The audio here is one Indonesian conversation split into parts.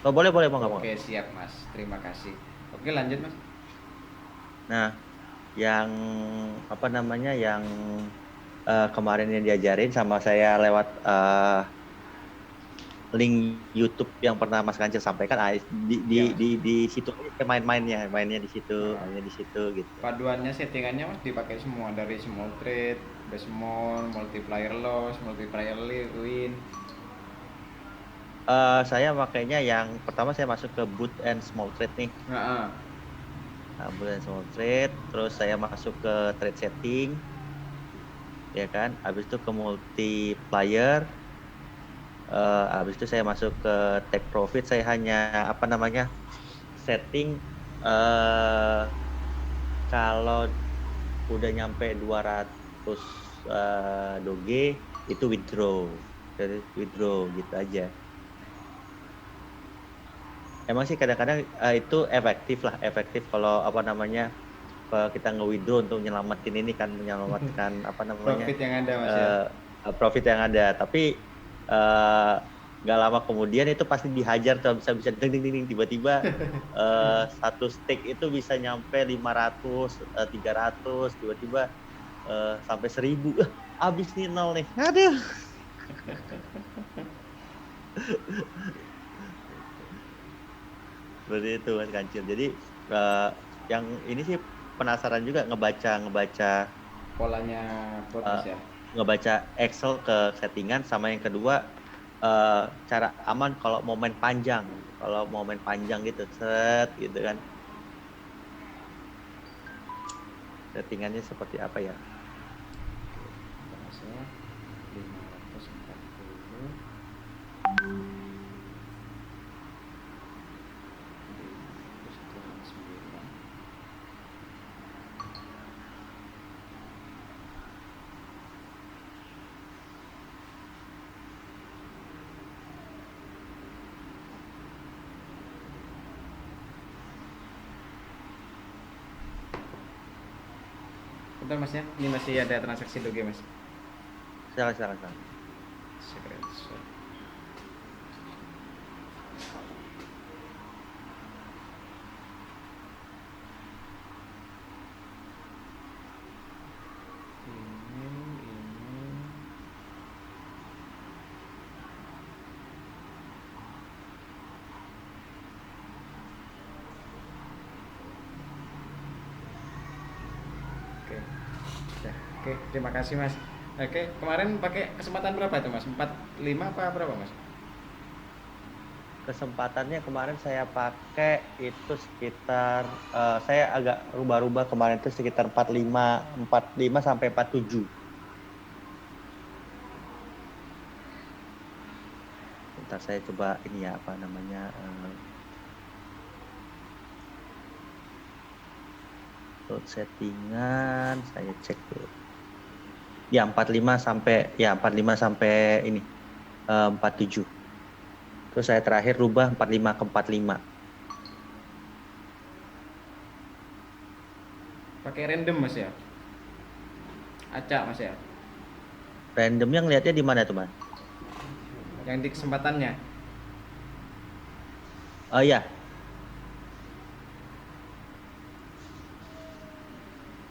Oh, boleh boleh, mau nggak mau. Oke, siap Mas. Terima kasih. Oke, lanjut Mas. Nah, yang apa namanya, yang kemarin yang diajarin sama saya lewat link YouTube yang pernah Mas Kancil sampaikan, Iya Mas. di situ aja main-mainnya, Heeh. mainnya di situ gitu. Paduannya settingannya Mas dipakai semua dari small trade, base small, multiplier loss, multiplier win. Saya makanya yang pertama saya masuk ke boot and small trade nih. Heeh. Nah, boot and small trade, terus saya masuk ke trade setting, ya kan. Habis itu ke multiplier, habis itu saya masuk ke take profit. Saya hanya apa namanya, setting eh kalau udah nyampe 200 doge itu withdraw. Jadi withdraw gitu aja. Emang sih kadang-kadang itu efektif lah, efektif kalau apa namanya, kalau kita nge-withdraw untuk nyelamatin ini kan, menyelamatkan apa namanya, Profit yang ada Mas ya. eh, profit yang ada. Tapi eh, nggak lama kemudian itu pasti dihajar tuh, bisa bisa ding ding ding ding, tiba-tiba satu stake itu bisa nyampe 500, 300, tiba-tiba sampai 1000. Habis nih, nol nih. Aduh. Seperti itu Mas Kancil. Jadi eh, yang ini sih penasaran juga, ngebaca ngebaca Polanya bot eh, Mas ya. ngebaca Excel ke settingan, sama yang kedua cara aman kalau mau main panjang, gitu, set gitu kan, settingannya seperti apa ya. Mas ya. 540, 509. Bentar Mas ya. Ini masih ada transaksi doge Mas. Silakan silakan silakan. Screenshot. Ini. Oke. Ya, oke, terima kasih Mas. Oke, kemarin pakai kesempatan berapa itu Mas? 45 apa berapa Mas? Kesempatannya kemarin saya pakai itu sekitar saya agak rubah-rubah kemarin itu sekitar 45 sampai 47. Bentar saya coba ini ya, apa namanya, load settingan, saya cek dulu. Ya 45 sampai, ini 47. Terus saya terakhir rubah 45 ke 45. Pakai random Mas ya? Acak Mas ya? Randomnya ngelihatnya di mana tuh, Mas? Yang di kesempatannya. Oh iya,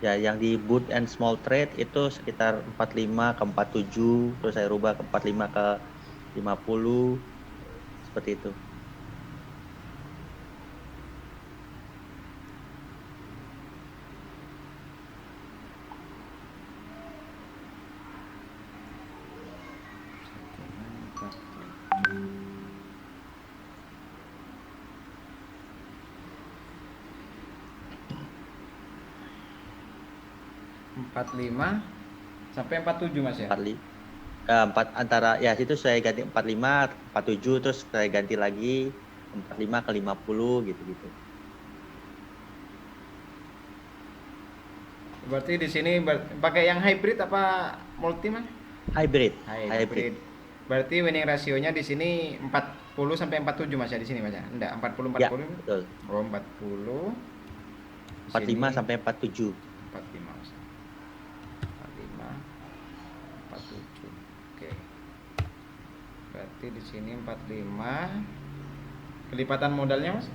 ya yang di boot and small trade itu sekitar 45 ke 47, terus saya rubah ke 45 ke 50, seperti itu. Settingan 45 sampai 47 Mas ya? 45, 4 antara ya situ saya ganti 45, 47, terus saya ganti lagi 45 ke 50 gitu-gitu. Berarti di sini pakai yang hybrid apa multi Mas? Hybrid, hybrid. Hybrid. Berarti winning rasionya di sini 40 sampai 47 Mas ya di sini Mas ya? Enggak, 40 Ya, 40. betul. Oh, 40. Di sini 45 sampai 47. 45 Mas. 45 47. Oke. Berarti di sini 45. kelipatan modalnya mas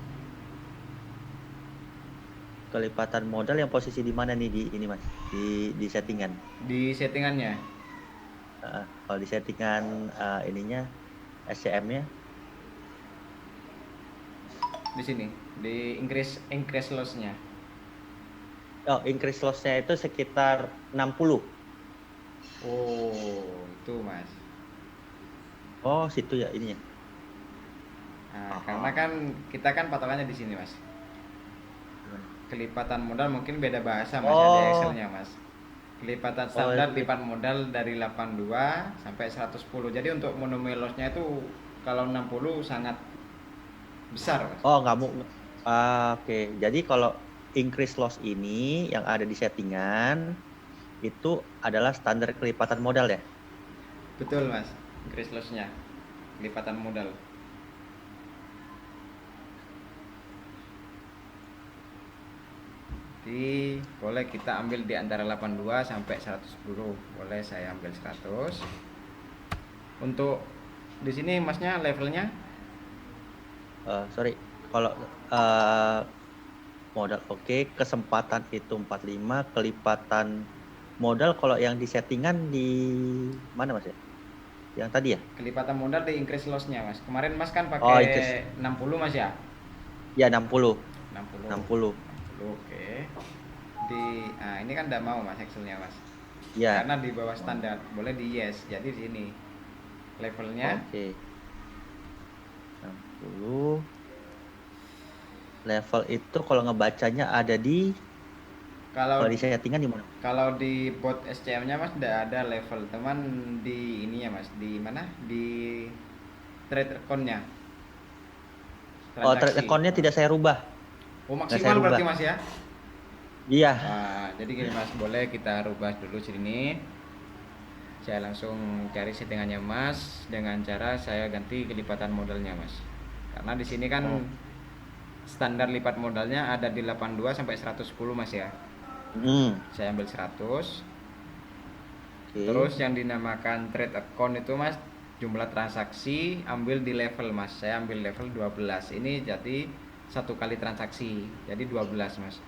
Kelipatan modal yang posisi di mana nih di ini Mas? Di settingan. di settingannya Kalau di settingan ininya SCM-nya. di sini di increase loss-nya. Oh, increase loss-nya itu sekitar 60. Oh itu mas. Oh, situ ya ininya. Nah, karena Aha. kan kita kan patokannya di sini mas. Gimana? Kelipatan modal mungkin beda bahasa mas ya di Oh, Excelnya mas. Kelipatan oh standar itu. lipat modal dari 82 sampai 110. Jadi untuk volume loss-nya itu kalau 60 sangat besar mas. Oh, nggak mau. Oke. Jadi kalau increase loss ini yang ada di settingan itu adalah standar kelipatan modal ya. Betul mas, increase loss-nya kelipatan modal. Jadi boleh kita ambil di antara 82 sampai 110. Boleh saya ambil 100. Untuk di sini masnya levelnya Sorry. Kalau eh, modal oke, kesempatan itu 45, kelipatan modal kalau yang di settingan di mana Mas ya? Yang tadi ya? kelipatan modal di increase loss-nya mas. Kemarin mas kan Oh, pakai increase 60 mas ya. ya 60. 60 60. 60 oke. Di nah ini kan tidak mau mas Excelnya mas. Ya. Karena di bawah standar boleh di yes. Jadi di sini levelnya Oke. 60. Level itu kalau ngebacanya ada di kalau kalau di settingan di mana? kalau di bot SCM-nya mas tidak ada level teman di ininya mas di mana di trade account-nya Oh, trade transaksi. account-nya tidak saya rubah. Oh Nggak saya maksimal rubah. berarti mas ya. Iya. Nah, jadi gini mas boleh kita rubah dulu sini. Saya langsung cari settingannya mas dengan cara saya ganti kelipatan modalnya mas. Karena di sini kan Oh. standar lipat modalnya ada di 82 sampai 110 mas ya. Saya ambil 100. Oke. Terus yang dinamakan trade account itu mas jumlah transaksi ambil di level mas. Saya ambil level 12. Ini jadi satu kali transaksi. Jadi 12 mas.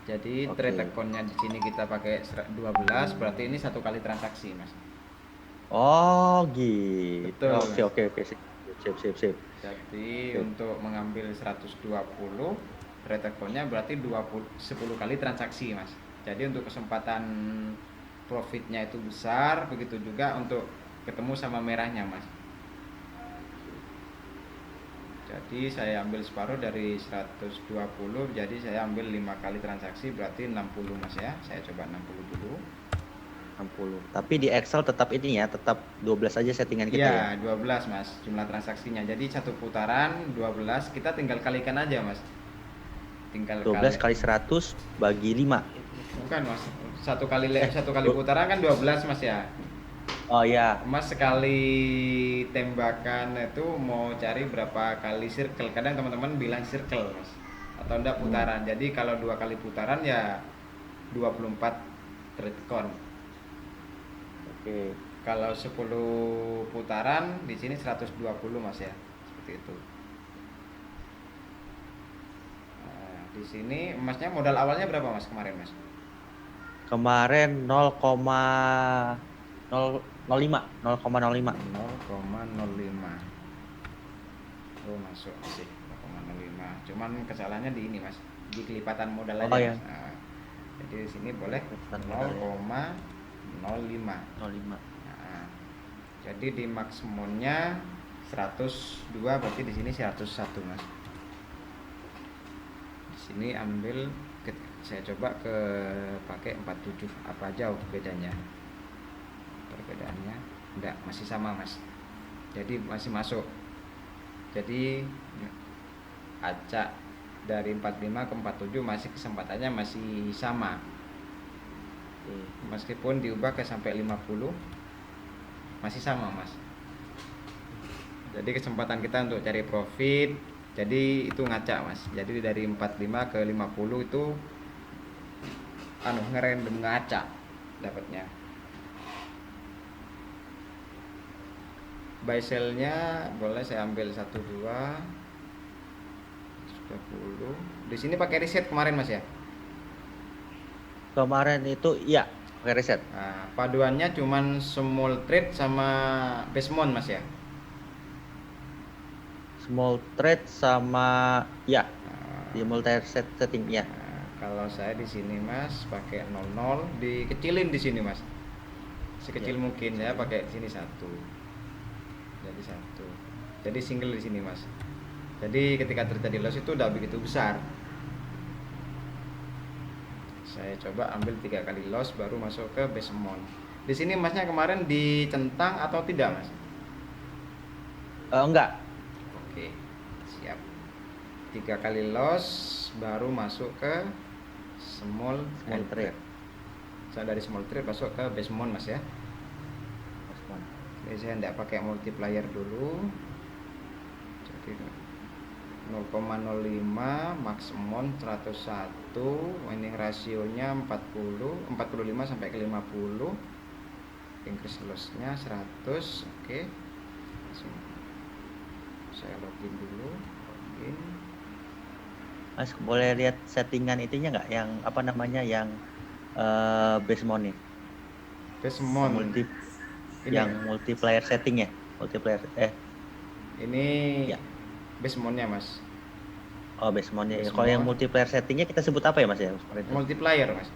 Jadi trade Oke. account-nya di sini kita pakai 12 berarti ini satu kali transaksi mas. Oh, gitu. Betul Oke, mas. oke, oke. Sip, sip, sip, sip. Jadi Sip. untuk mengambil 120 trade account-nya berarti 10 kali transaksi mas. Jadi untuk kesempatan profitnya itu besar, begitu juga untuk ketemu sama merahnya mas. Jadi saya ambil separuh dari 120, jadi saya ambil 5 kali transaksi berarti 60 mas ya. Saya coba 60 dulu. 60. Tapi di Excel tetap ini ya, tetap 12 aja settingan kita ya. Iya 12 mas jumlah transaksinya. Jadi satu putaran 12 kita tinggal kalikan aja mas. Tinggal 12 kali. kali 100 bagi 5. Bukan mas, satu kali Du- putaran kan 12 mas ya. Oh ya. Mas sekali tembakan itu mau cari berapa kali circle. Kadang teman-teman bilang circle mas, atau enggak Hmm. putaran. Jadi kalau 2 kali putaran ya 24 trade count. Oke. Kalau 10 putaran di sini 120 mas ya, seperti itu. Nah, di sini emasnya modal awalnya berapa mas kemarin mas? Kemarin 0,005, 0,05. 0,05. Oh masuk sih 0,05. Cuman kesalahannya di ini mas, di kelipatan modal Oh aja ya, mas. Nah, jadi di sini boleh kelipatan modal ya. 0,05. 0,5. Nah, jadi di maksimumnya 102 berarti di sini 101 mas. Di sini ambil saya coba ke pakai 47 apa jauh bedanya? Perbedaannya enggak masih sama mas. Jadi masih masuk. Jadi acak dari 45 ke 47 masih kesempatannya masih sama. Oke. Meskipun diubah ke sampai 50 masih sama mas. Jadi kesempatan kita untuk cari profit jadi itu ngacak mas. Jadi dari 45 ke 50 itu ngerandom ngacak dapatnya. buy sell-nya boleh saya ambil 12 10. Di sini pakai reset kemarin Mas ya. Kemarin itu iya pakai reset. Nah, paduannya cuman small trade sama base mount Mas ya. Small trade sama ya di Nah, multi set setting ya. kalau saya di sini Mas pakai 00, dikecilin di sini Mas. Ya. Sekecil mungkin ya, pakai sini satu. Jadi satu. Jadi single di sini Mas. Jadi ketika terjadi loss itu udah begitu besar. Saya coba ambil 3 kali loss baru masuk ke base mount. Di sini Masnya kemarin dicentang atau tidak Mas? Enggak. Oke, siap. 3 kali loss baru masuk ke small Small trade. trade. Saya dari small trade masuk ke base mount Mas ya. Jadi saya tidak pakai multiplier dulu. Jadi 0,05 maximum 101, winning rasionya 45 sampai ke 50, increase lossnya 100. Oke, saya login dulu. Login. Mas boleh lihat settingan itunya nggak yang apa namanya yang base mount nih? Base mount Multi ini yang ya? multiplier setting ya? Multiplier Ini ya. base mountnya Mas. Oh, base mount-nya. Base Kalau yang mount multiplier settingnya kita sebut apa ya Mas ya? multiplier Mas.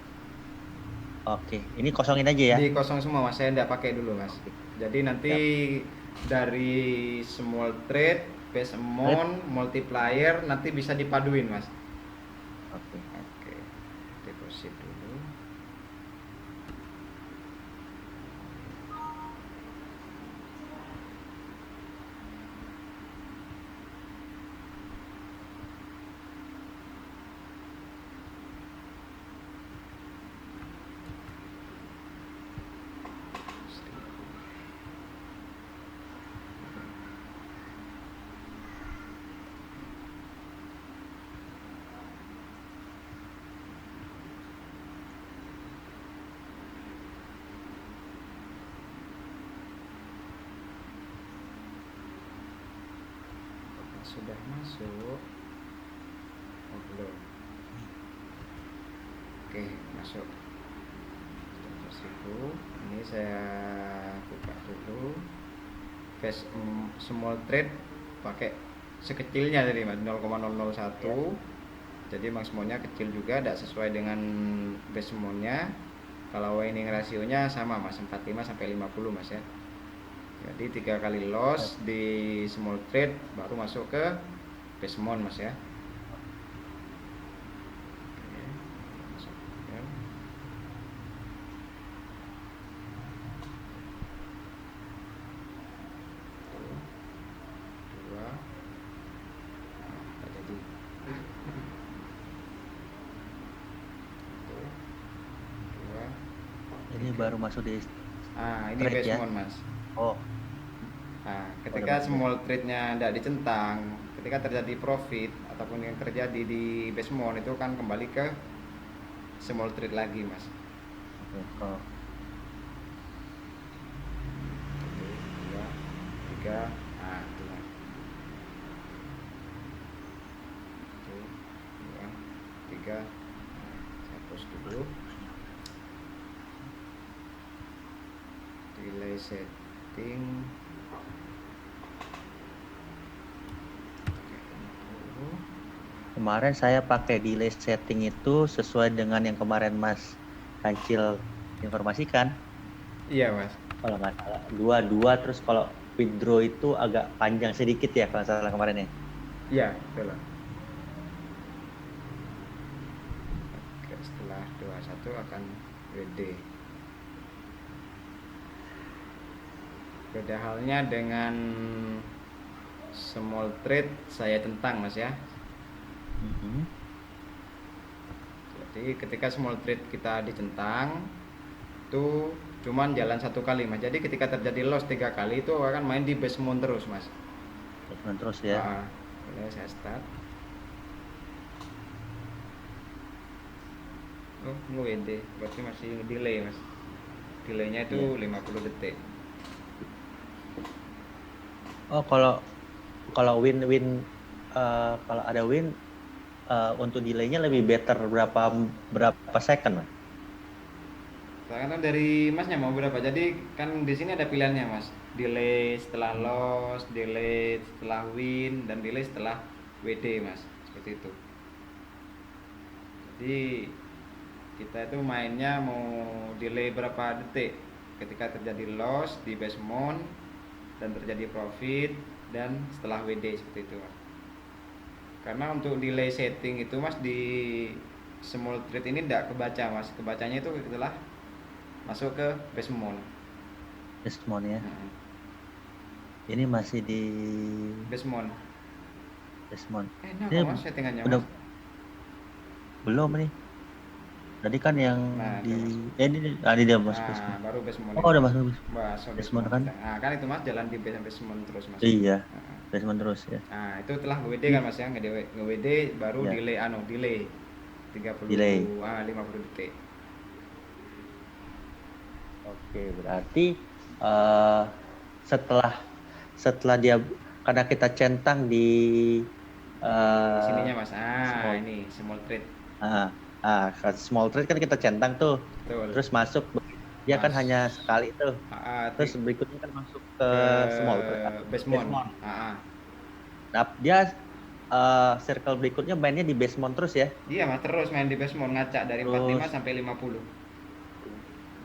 Oke, ini kosongin aja ya. Di kosong semua Mas, saya tidak pakai dulu Mas. Oke. Jadi nanti Siap. dari small trade, base amount, multiplier nanti bisa dipaduin Mas. Oke. Oke, deposit dulu. Sudah masuk. Oh, belum. Oke, masuk. 100.000. Ini saya buka dulu. Base small trade pakai sekecilnya tadi Mas, 0,001. Jadi maksimalnya kecil juga, tidak sesuai dengan base mount-nya. Kalau winning rasionya sama Mas, 45 sampai 50 Mas ya. Jadi 3 kali loss di small trade baru masuk ke base mount Mas ya. Oke, masuk ya. Satu, dua, nah, jadi. Satu, dua, Ini tiga. baru masuk di Ini trade base ya. mount Mas. Oh, Nah, udah ketika masuk. small trade-nya tidak dicentang, ketika terjadi profit ataupun yang terjadi di base mount itu kan kembali ke small trade lagi, Mas. Oke, kalau 1, 2, 3, nah itu Mas. 1, 2, 3, nah, saya hapus dulu. Delay setting. kemarin saya pakai delay setting itu sesuai dengan yang kemarin Mas Kancil informasikan. Iya, Mas. Kalau nggak salah dua terus kalau withdraw itu agak panjang sedikit ya kalau salah kemarin ya. Iya, betul. Oke, setelah 21 akan WD. Beda halnya dengan small trade saya tentang Mas ya. Jadi ketika small trade kita ditentang itu cuman jalan 1 kali Mas. Jadi ketika terjadi loss 3 kali itu akan main di base mount terus Mas. Terus ya. Boleh saya start. Oh, WD berarti masih delay Mas. Delaynya itu 50 detik. Oh, kalau kalau win-win, kalau ada win, untuk delaynya lebih better berapa second, Mas? Karena dari masnya mau berapa? Jadi kan di sini ada pilihannya mas. Delay setelah loss, delay setelah win, dan delay setelah WD mas. Seperti itu. Jadi kita itu mainnya mau delay berapa detik ketika terjadi loss di base mount dan terjadi profit dan setelah WD seperti itu mas. Karena untuk delay setting itu mas di small trade ini tidak kebaca mas. Kebacanya itu setelah masuk ke base mount. Desmond ya. Ini masih di Desmond. Desmond. Enak Ini kok mas settingannya udah mas. belum nih. Tadi kan yang Nah di itu mas. ini dia masuk Nah Desmond. baru Desmond Oh, ini udah mas. masuk Masuk Desmond Desmond kan? kita. Nah kan itu mas jalan di Desmond terus mas. Iya, Nah, Desmond terus ya. nah, itu telah WD kan Ih, mas ya, nge-WD baru ya, delay 30 delay. 50 detik. Oke, berarti eh setelah setelah dia, karena kita centang di Di eh sininya mas. Ah small ini small trade. ah, small trade kan kita centang tuh. Betul. Terus masuk, dia kan Mas hanya sekali tuh. Terus ti- berikutnya kan masuk ke ke small trade, Desmond. Desmond. Ah, ah. Nah, dia circle berikutnya mainnya di basement terus ya. Iya mas terus main di Desmond ngacak dari 45 Terus sampai 50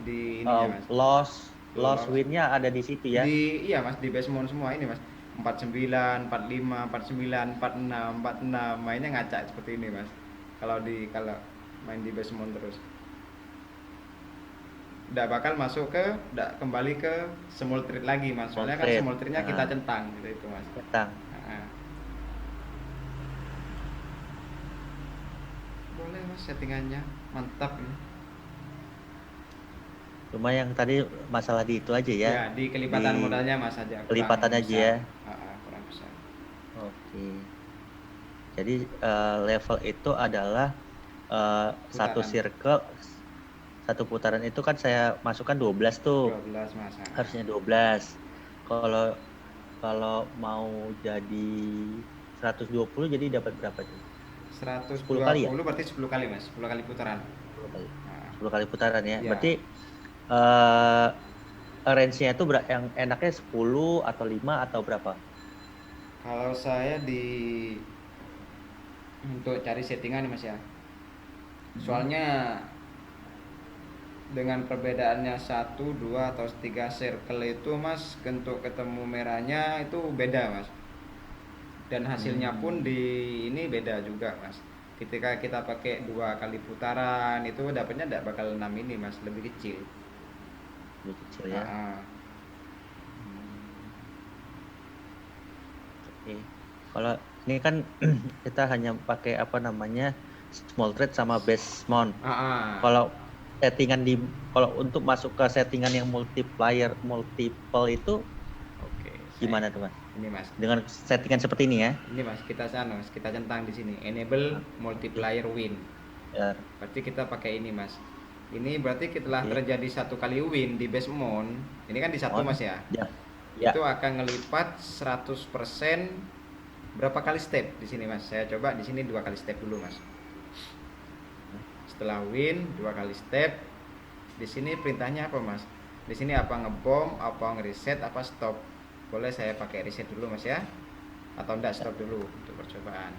di ininya mas. loss Loss win-nya ada di situ ya. iya mas di basement semua ini mas 49 45 49 46 46 mainnya ngacak seperti ini mas kalau main di basement terus tidak bakal masuk ke tidak kembali ke small trade lagi mas Small soalnya kan trade. small trade nya kita centang gitu itu mas. Centang. Nah, boleh mas settingannya mantap ini. Cuma yang tadi masalah di itu aja ya. Ya di kelipatan Di modalnya mas aja kelipatan kurang aja besar. ya. Kurang besar. Oke. Jadi level itu adalah satu Putaran circle, satu putaran itu kan saya masukkan 12 tuh. 12 mas. Harusnya 12. Kalau kalau mau jadi 120 jadi dapat berapa tuh? 10 kali ya? 120 berarti 10 kali mas 10 kali putaran. 10 kali. Nah, 10 kali putaran ya. ya Berarti range-nya itu yang enaknya 10 atau 5 atau berapa? kalau saya untuk cari settingan nih mas ya soalnya dengan perbedaannya 1 2 atau 3 circle itu mas untuk ketemu merahnya itu beda mas dan hasilnya pun di ini beda juga mas ketika kita pakai 2 kali putaran itu dapatnya tidak bakal 6 ini mas lebih kecil. Lebih kecil ya. Oke. Kalau ini kan kita hanya pakai apa namanya small trade sama base mount. Kalau settingan kalau untuk masuk ke settingan yang multiple itu Oke, gimana tuh mas? ini mas Dengan settingan seperti ini ya? ini mas kita centang di sini enable multiplier win Ya. berarti kita pakai ini mas ini berarti setelah terjadi 1 kali win di base mount ini kan di 1 mas ya. Ya. Itu akan ngelipat 100% berapa kali step di sini mas saya coba di sini 2 kali step dulu mas setelah win 2 kali step di sini perintahnya apa mas di sini apa ngebom apa ngereset apa stop boleh saya pakai reset dulu mas ya atau enggak stop dulu untuk percobaan.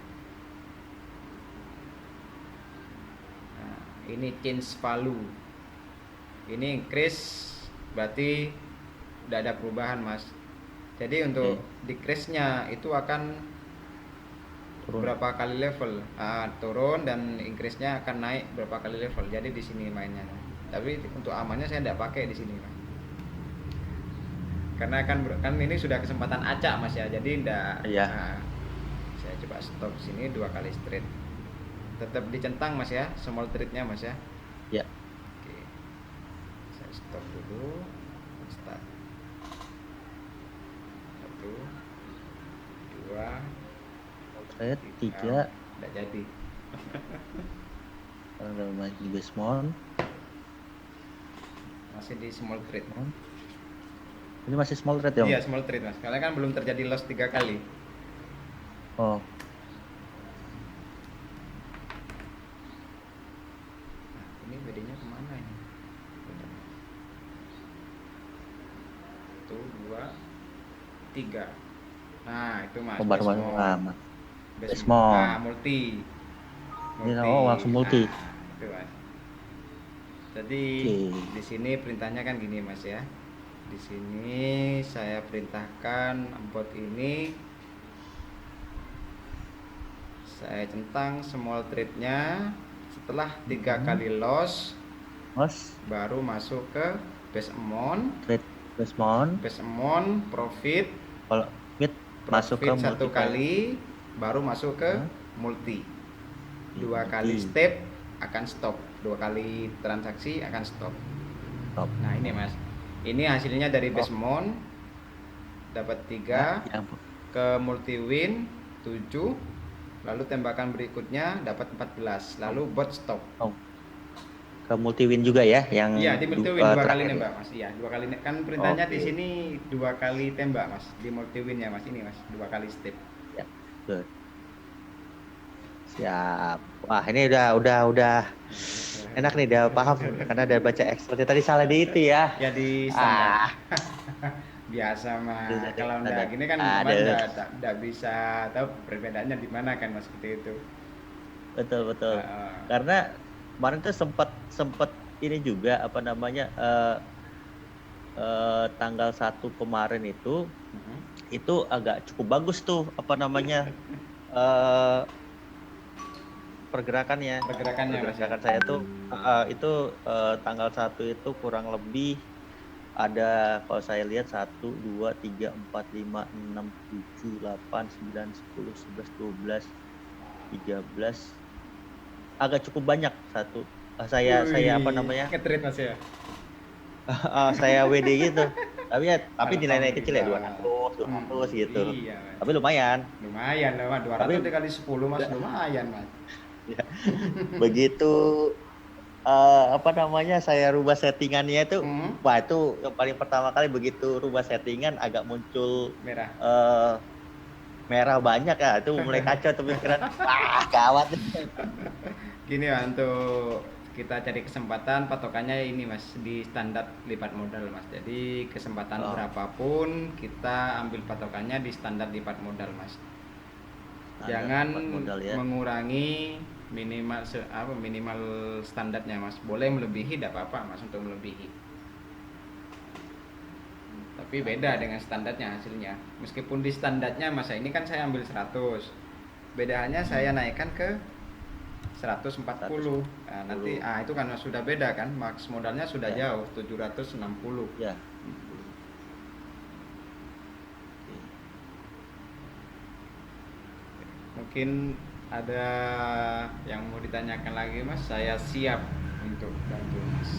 Nah, ini change value ini increase berarti tidak ada perubahan mas jadi untuk decrease nya itu akan turun berapa kali level turun dan increase nya akan naik berapa kali level jadi di sini mainnya tapi untuk amannya saya tidak pakai di sini mas karena kan ini sudah kesempatan acak mas ya jadi enggak saya coba stop sini 2 kali straight tetap dicentang mas ya small trade-nya mas ya. Ya. Oke. Saya stop dulu start 1 2 trade 3 enggak jadi kalau main di base mount masih di small trade Ini masih small trade ya, Iya, Mas? small trade mas, karena kan belum terjadi loss 3 kali. Oh, Nah, ini BD-nya kemana ini? Satu, dua, tiga. Nah, itu mas, baru masuk. Bestmont. Mas. Bestmont. Desmond. Ah, multi. Ini Multi. langsung multi. Nah, itu mas. Jadi Oke. di sini perintahnya kan gini mas ya. Di sini saya perintahkan bot ini, saya centang small trade-nya. Setelah 3 kali loss, Mas, baru masuk ke base amount, trade Desmond. profit, Kalau fit masuk ke satu multiplier. kali, baru masuk ke Hah? multi. Di 2 kali multi. step akan stop, 2 kali transaksi akan stop. Top. Nah ini mas, ini hasilnya dari Oh. base amount dapat 3, Yang ke multi win 7, lalu tembakan berikutnya dapat 14, lalu bot stop. oh, ke multi win juga ya, yang Iya, di multi win 2 kali terakhir. nembak mas. Iya, 2 kali kan perintahnya di Oke. sini 2 kali tembak mas, di multi win ya mas, ini mas 2 kali step. Ya, good. Siap. Wah, ini udah enak nih, udah paham karena udah baca Excel. Tadi salah di itu ya. Ya di standar. Ah, Biasa mas, Standar. kalau enggak gini kan mas Aduh. enggak bisa tahu perbedaannya di mana kan mas, seperti itu. Betul. Heeh. Karena kemarin tuh sempet ini juga apa namanya tanggal 1 kemarin itu agak cukup bagus tuh apa namanya eh, pergerakannya Mas ya. saya tuh itu tanggal 1 itu kurang lebih ada, kalau saya lihat 1, 2, 3, 4, 5, 6, 7, 8, 9, 10, 11, 12, 13, agak cukup banyak satu. Saya apa namanya Nge-trade mas ya. saya WD gitu. Tapi nilai kecil ya, Alhamdulillah. 200 gitu. Iya mas. Tapi lumayan. Lumayan lah mas, 200 Tapi dikali 10 mas, lumayan mas. ya, begitu apa namanya saya rubah settingannya itu, wah itu yang paling pertama kali begitu rubah settingan agak muncul Merah. merah banyak ya, itu mulai kacau tuh pikiran. Wah, gawat. Gini ya, untuk kita cari kesempatan patokannya ini mas, di standar lipat modal mas. Jadi kesempatan berapapun kita ambil patokannya di standar lipat modal mas. Jangan modal, ya. mengurangi minimal minimal standarnya mas. Boleh melebihi, tidak apa-apa mas untuk melebihi. Tapi beda dengan standarnya hasilnya. Meskipun di standarnya masa ini kan saya ambil 100. Bedanya saya naikkan ke 140. Nah, nanti itu kan sudah beda kan, max modalnya sudah jauh 760. Ya. Mungkin ada yang mau ditanyakan lagi mas, saya siap untuk bantu mas.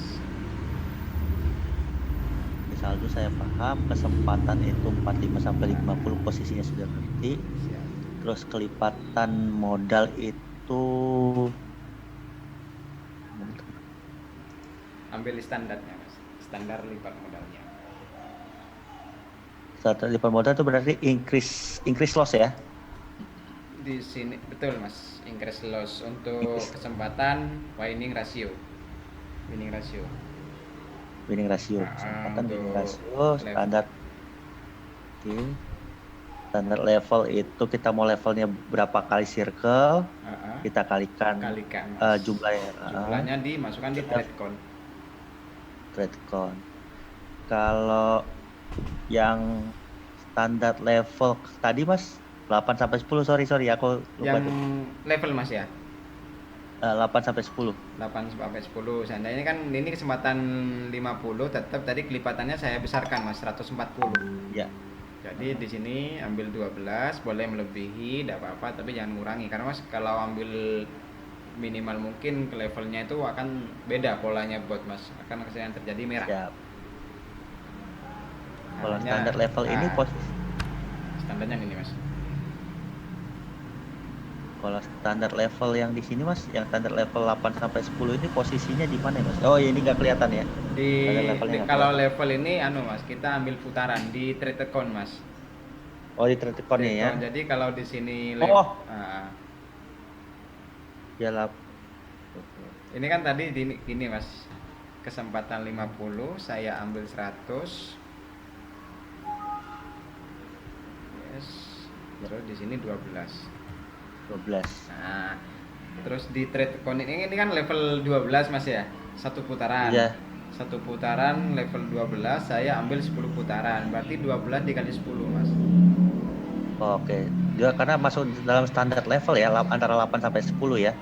Misal itu saya paham, kesempatan itu 45 sampai 50 posisinya sudah ngerti. Siap. Terus kelipatan modal itu Ambil standarnya mas, standar lipat modalnya. Standar lipat modal itu berarti increase loss ya? Di sini betul mas, increase loss untuk kesempatan winning ratio. Winning ratio. Kesempatan winning untuk ratio standar. Oke. Standar level itu kita mau levelnya berapa kali circle, kita kalikan jumlahnya. Jumlahnya dimasukkan di trade count. Kalau yang standar level tadi mas 8 sampai 10, sorry aku lupa. Yang level mas ya? 8 sampai 10. 8 sampai 10. Seandainya kan ini kesempatan 50, tetap tadi kelipatannya saya besarkan mas, 140. Ya. Jadi di sini ambil 12, boleh melebihi, tidak apa-apa, tapi jangan ngurangi. Karena mas kalau ambil minimal mungkin ke levelnya itu akan beda polanya bot mas, akan yang terjadi merah. Siap. Kalau standar level ini posisi standarnya ini mas. Kalau standar level yang di sini Mas, yang standar level 8 sampai 10 ini posisinya di mana ya Mas? Oh, ini nggak kelihatan ya. Standar levelnya nggak Kalau kelihatan. level ini Mas, kita ambil putaran di trade account Mas. Oh, di trade account ya. Jadi kalau di sini Oh, ah, ya lah. ini kan tadi gini Mas. Kesempatan 50, saya ambil 100. Yes. Terus di sini 12. 12. Nah, terus di trade account ini kan level 12 Mas ya. Satu putaran. Iya. Satu putaran level 12, saya ambil 10 putaran. Berarti 12 dikali 10 Mas. Oke. Juga karena masuk dalam standar level ya, antara 8 sampai 10 ya.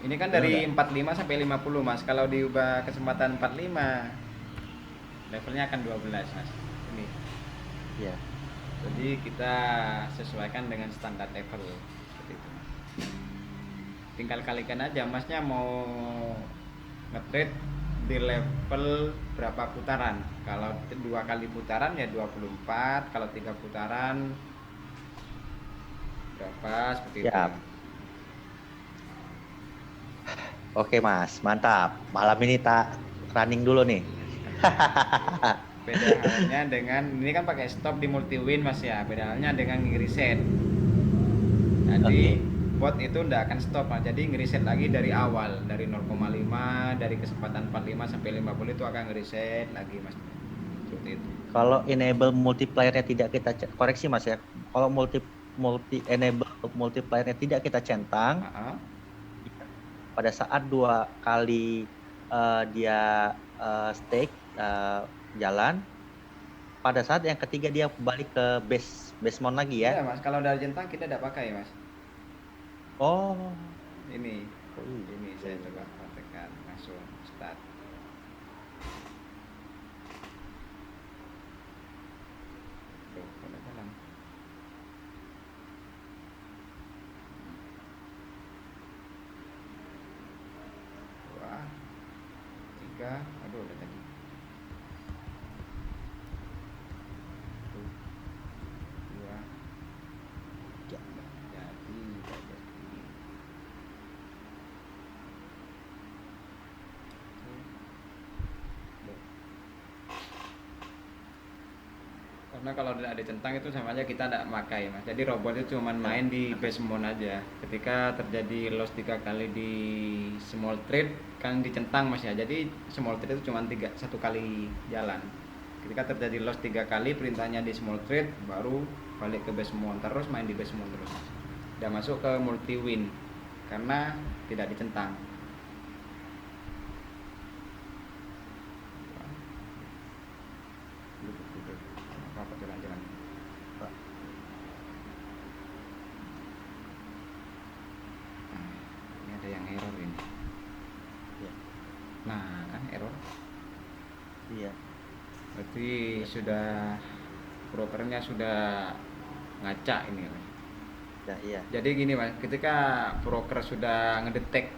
Ini kan Benar dari nggak? 45 sampai 50 Mas. Kalau diubah kesempatan 45, levelnya akan 12 Mas. Ini. Iya. Jadi kita sesuaikan dengan standar level seperti itu. Tinggal kalikan aja Masnya mau nge-trade di level berapa putaran. Kalau 2 kali putaran ya 24, kalau 3 putaran berapa seperti itu. Siap. Oke Mas, mantap. Malam ini tak running dulu nih. Beda halnya dengan ini kan pakai stop di multi win Mas ya. Beda halnya dengan reset. Jadi Oke. bot itu ndak akan stop Mas. Jadi ngeriset lagi dari awal, dari 0,5, dari kesempatan 45 sampai 50 itu akan ngeriset lagi Mas. Seperti itu. Kalau enable multiplier-nya tidak kita koreksi Mas ya. Kalau multi enable multiplier-nya tidak kita centang, pada saat 2 kali dia stake jalan, pada saat yang ketiga dia balik ke base mount lagi ya. Iya Mas, kalau dari centang kita tidak pakai Mas. Oh, Ini iya. ini saya coba praktekkan langsung start. Tuh, udah jalan. Dua, tiga, aduh udah tadi. Satu, dua, Ya. jadi, tidak jadi. Karena kalau tidak ada centang itu sama aja kita tidak pakai Mas. Jadi robot itu cuma main di base mode aja. Ketika terjadi loss 3 kali di small trade kan dicentang Mas ya. Jadi small trade itu cuma 1 kali jalan. Ketika terjadi loss 3 kali, perintahnya di small trade baru balik ke base mode, terus main di base mode terus. Dan masuk ke multi win karena tidak dicentang. Apa jalan-jalan? Ini ada yang error ini. Ya. Nah, kan error. Iya. Berarti sudah brokernya sudah ngaca ini. Ya, iya. Jadi gini Mas, ketika broker sudah ngedetek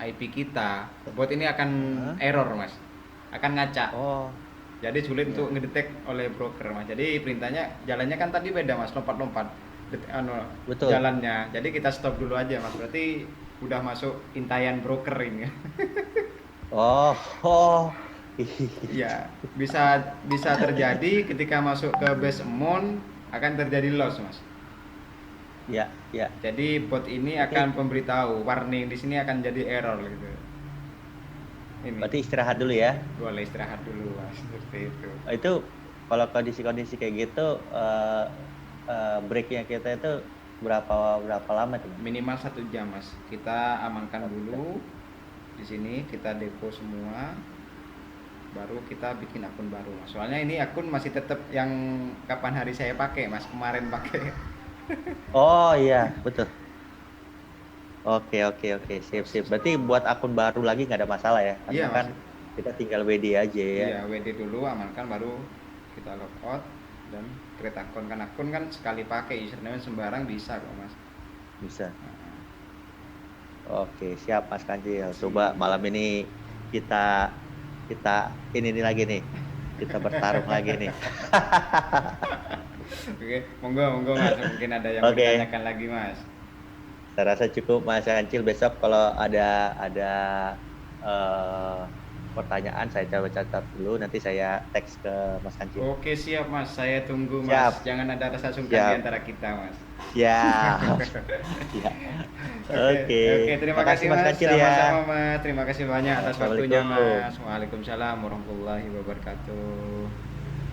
IP kita, bot ini akan error Mas, akan ngaca. Oh, Jadi sulit iya. untuk ngedetek oleh broker Mas. Jadi perintahnya jalannya kan tadi beda Mas, lompat-lompat betul. jalannya. Jadi kita stop dulu aja Mas. Berarti udah masuk intayan broker ini. Oh, oh. Ya, bisa terjadi ketika masuk ke base amount akan terjadi loss Mas. Ya, ya. Jadi bot ini akan pemberitahu warning di sini akan jadi error gitu. Ini. Berarti istirahat dulu ya. Boleh istirahat dulu Mas, seperti itu. Itu kalau kondisi-kondisi kayak gitu breaknya kita itu berapa lama tuh? Minimal 1 jam Mas. Kita amankan dulu di sini, kita depo semua, baru kita bikin akun baru Mas. Soalnya ini akun masih tetap yang kapan hari saya pakai Mas, kemarin pakai. Oh iya, betul. Oke, sip. Berarti buat akun baru lagi nggak ada masalah ya? Karena Iya kan Mas. kita tinggal WD aja ya. Iya, WD dulu amankan baru kita logout dan create akun. Kan akun kan sekali pakai, username sembarang bisa kok Mas. Bisa. Nah, Oke, siap Mas Kancil. Coba malam ini kita ini lagi nih. Kita bertarung lagi nih. Oke, monggo Mas, mungkin ada yang Oke. bertanyakan lagi Mas. Saya rasa cukup Mas Kancil. Besok kalau ada eh, pertanyaan saya coba catat dulu, nanti saya teks ke Mas Kancil. Oke siap Mas, saya tunggu Mas. Siap, Jangan ada rasa sungkan di siap, antara kita Mas. siap. Siap. Oke, Oke. oke, terima Makasih kasih Mas Mas. Kancil ya. Sama-sama Mas. Terima kasih banyak atas waktunya Assalamualaikum. Mas. Waalaikumsalam warahmatullahi wabarakatuh.